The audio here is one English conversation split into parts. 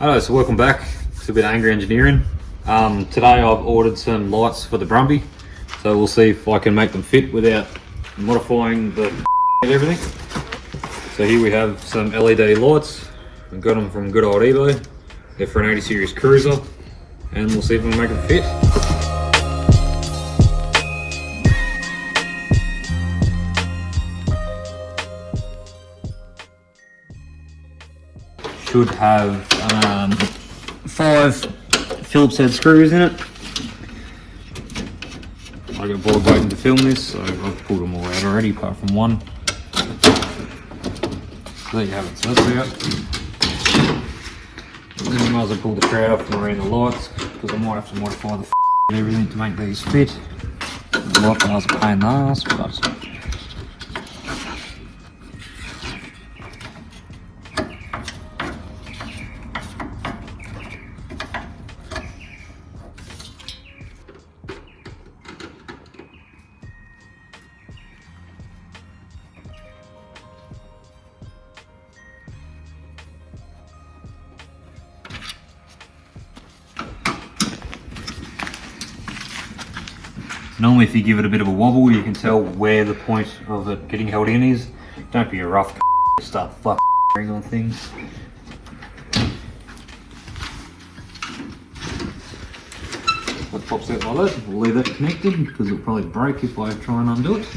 Hello, so welcome back to a bit of Angry Engineering. Today I've ordered some lights for the Brumby, so we'll see if I can make them fit without modifying the and everything. So here we have some LED lights. I got them from good old eBay. They're for an 80 series cruiser, and we'll see if we can make them fit. Should have 5 Phillips head screws in it. I got bored waiting to film this, so I've pulled them all out already apart from one. So there you have it, so that's out. And then you might as well pull the crowd off from around the lights, because I might have to modify the and everything to make these fit. The light bars are a pain in the ass, but normally if you give it a bit of a wobble, you can tell where the point of it getting held in is. Don't be a rough start fucking on things. That pops out like that. We'll leave that connected because it'll probably break if I try and undo it.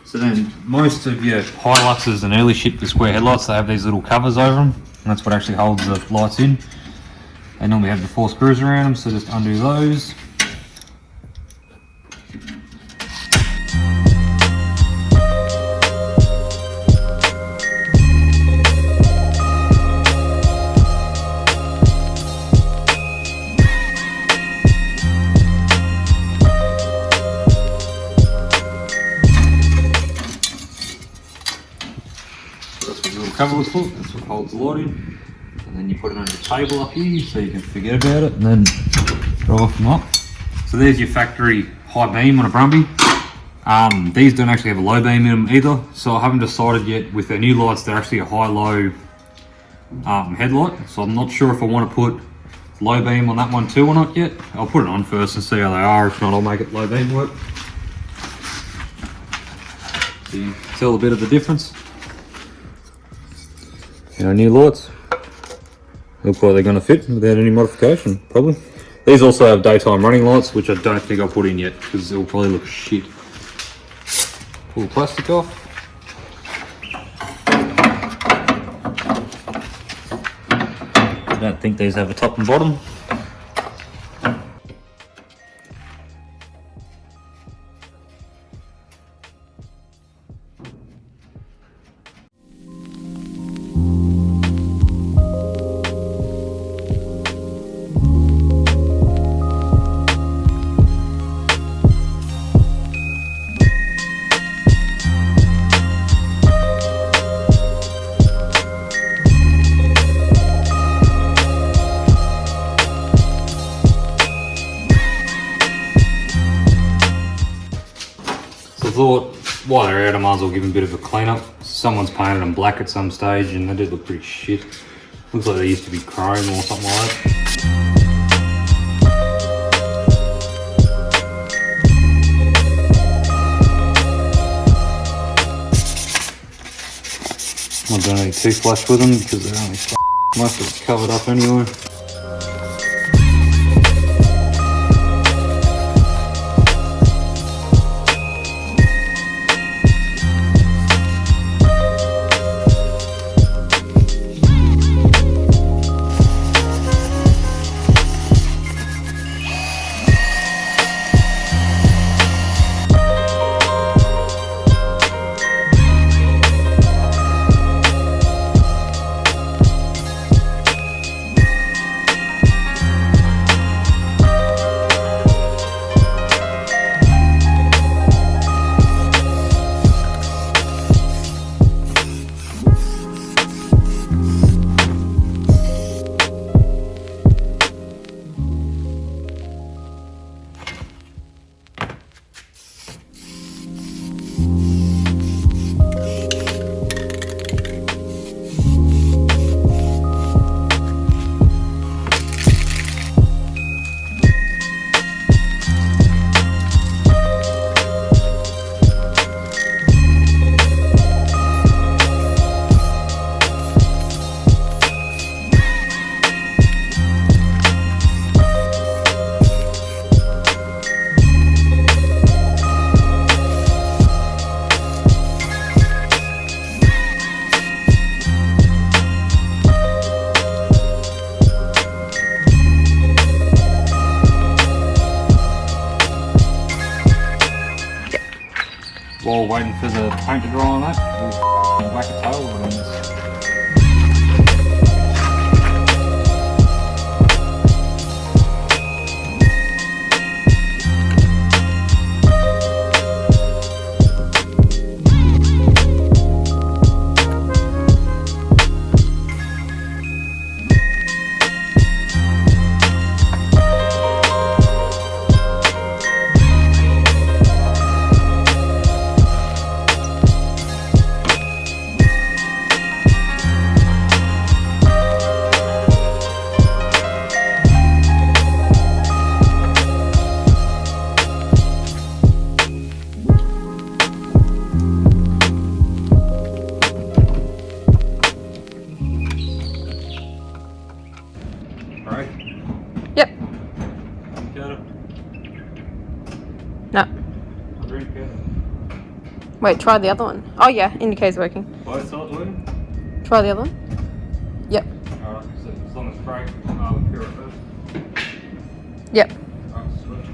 So then most of your Hiluxes and early shit with square headlights, they have these little covers over them, and that's what actually holds the lights in. They normally have the 4 screws around them, so just undo those. Cover was full, that's what holds the light in, and then you put it on your table up here so you can forget about it and then drive them up. So there's your factory high beam on a Brumby. These don't actually have a low beam in them either, so I haven't decided yet with their new lights they're actually a high-low headlight, so I'm not sure if I want to put low beam on that one too or not yet. I'll put it on first and see how they are, if not I'll make it low beam work. So you can tell a bit of the difference. Our new lights look like they're going to fit without any modification, probably. These also have daytime running lights, which I don't think I'll put in yet because it'll probably look shit. Pull the plastic off. I don't think these have a top and bottom. I thought while they're out I might as well give them a bit of a clean up. Someone's painted them black at some stage and they did look pretty shit. Looks like they used to be chrome or something like that. I'm not doing any too flash with them because they're only most of it's covered up anyway. while waiting for the paint to dry on that, we'll whack a tail on this. Alright? Yep. Got it. No. Wait, try the other one. Oh yeah, indicator's working. Both sides working? Try the other one. Yep. Alright, so as long as brake, pure at first. Yep. Alright, switch.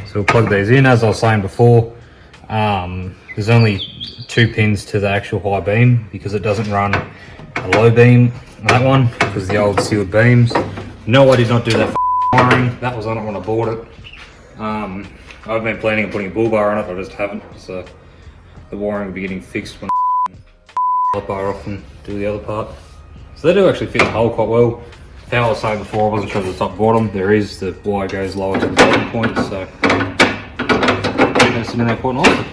So we'll plug these in, as I was saying before. There's only 2 pins to the actual high beam because it doesn't run a low beam on that one because the old sealed beams. No, I did not do that wiring. That was on it when I bought it. I've been planning on putting a bull bar on it, I just haven't. So the wiring will be getting fixed when I bar off and do the other part. So they do actually fit the hole quite well. How I was saying before, I wasn't sure of the top and bottom. There is, the wire goes lower to the bottom point, so it's in there quite nicely.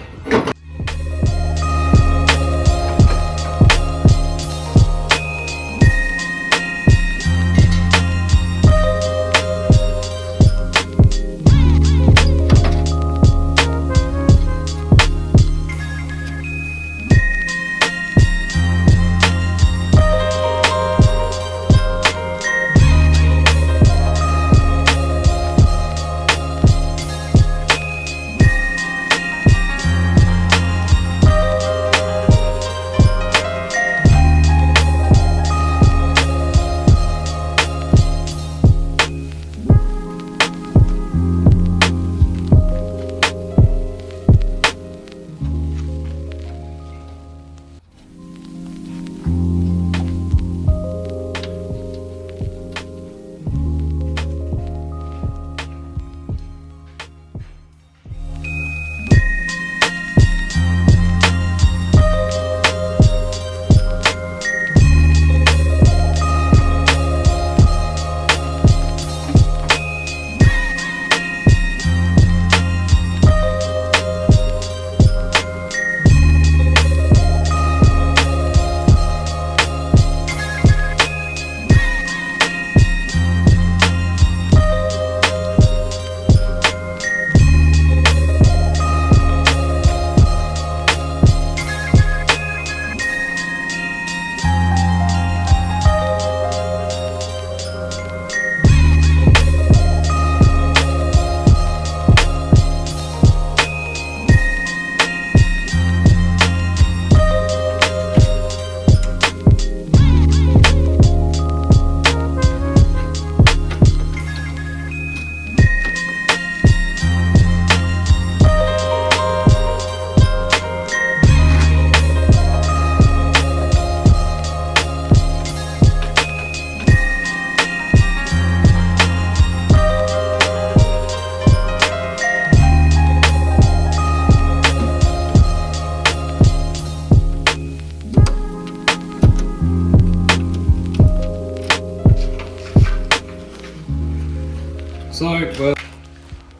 So, well,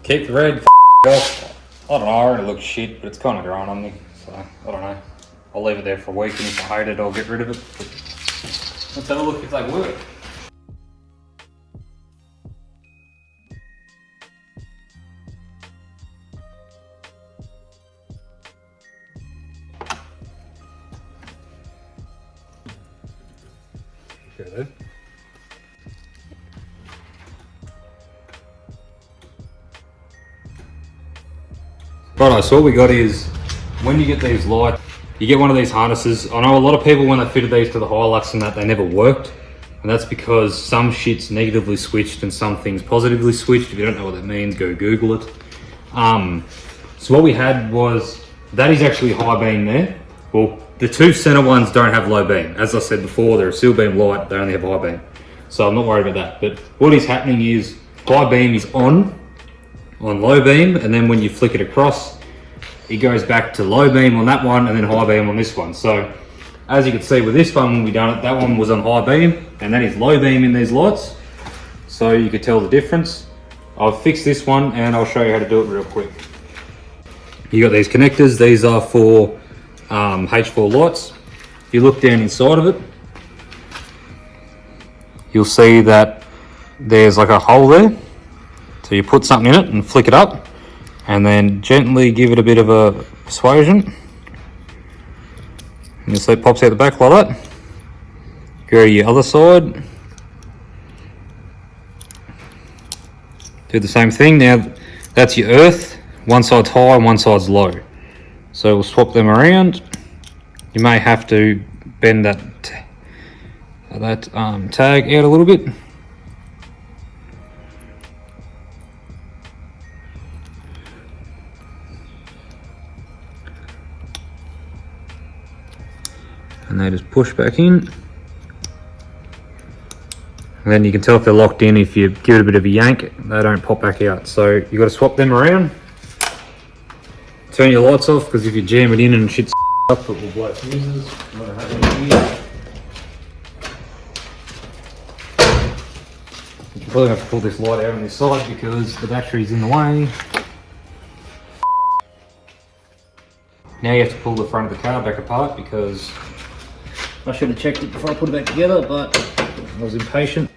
keep the red off. I don't know, I already look shit, but it's kind of growing on me. So, I don't know. I'll leave it there for a week, and if I hate it, I'll get rid of it. But let's have a look if they work. Good. Right, so what we got is, when you get these lights, you get one of these harnesses. I know a lot of people, when they fitted these to the Hilux and that, they never worked. And that's because some shit's negatively switched and some things positively switched. If you don't know what that means, go Google it. So what we had was, that is actually high beam there. Well, the two center ones don't have low beam. As I said before, they're a seal beam light, they only have high beam. So I'm not worried about that. But what is happening is, high beam is on low beam, and then when you flick it across, it goes back to low beam on that one and then high beam on this one. So as you can see with this one, when we done it, that one was on high beam and that is low beam in these lights. So you could tell the difference. I've fixed this one and I'll show you how to do it real quick. You got these connectors. These are for H4 lights. If you look down inside of it, you'll see that there's like a hole there. So you put something in it and flick it up and then gently give it a bit of a persuasion. And you'll see it pops out the back like that. Go to your other side. Do the same thing. Now that's your earth. One side's high and one side's low. So we'll swap them around. You may have to bend that tag out a little bit. And they just push back in. And then you can tell if they're locked in. If you give it a bit of a yank, they don't pop back out. So you've got to swap them around. Turn your lights off, because if you jam it in and shit's up, it will blow fuses. You probably have to pull this light out on this side because the battery's in the way. Now you have to pull the front of the car back apart, because I should have checked it before I put it back together, but I was impatient.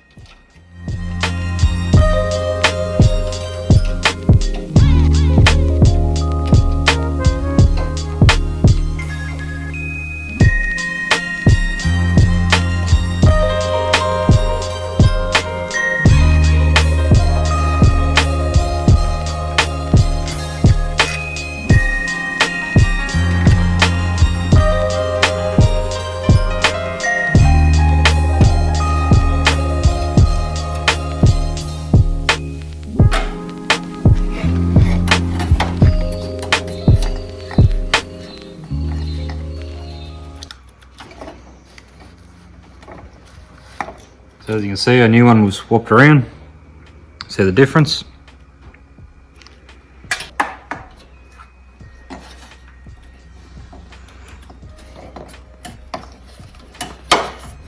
So as you can see, our new one was swapped around. See the difference?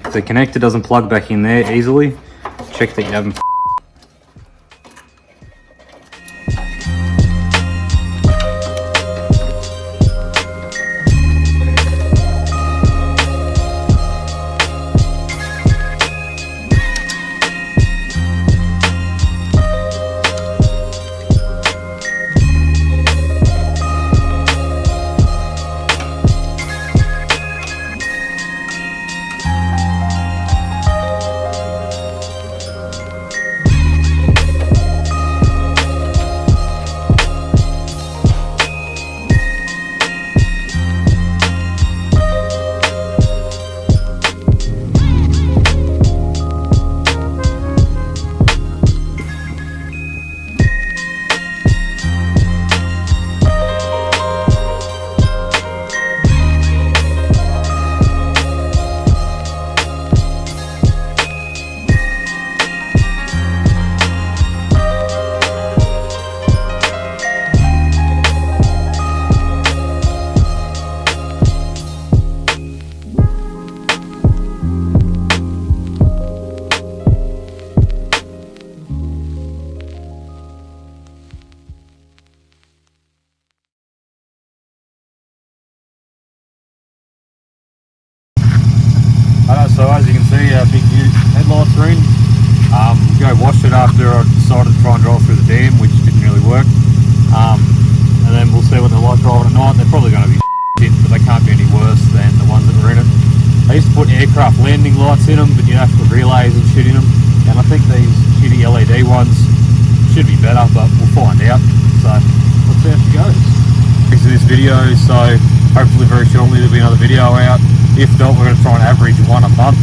If the connector doesn't plug back in there easily, check that you haven't So as you can see, our big new headlights are in. We go washed it after I decided to try and drive through the dam, which didn't really work. And then we'll see what they're like driving at night. They're probably going to be shit, but they can't be any worse than the ones that were in it. They used to put aircraft landing lights in them, but you'd have to put relays and shit in them. And I think these shitty LED ones should be better, but we'll find out. So let's see how she goes. Thanks for this video, so hopefully very shortly there'll be another video out. If not, we're going to try and average one a month,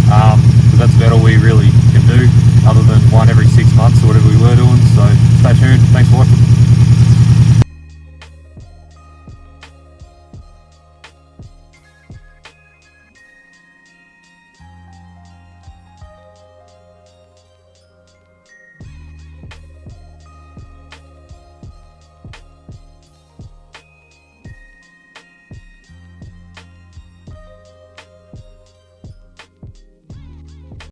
because that's about all we really can do, other than one every 6 months or whatever we will.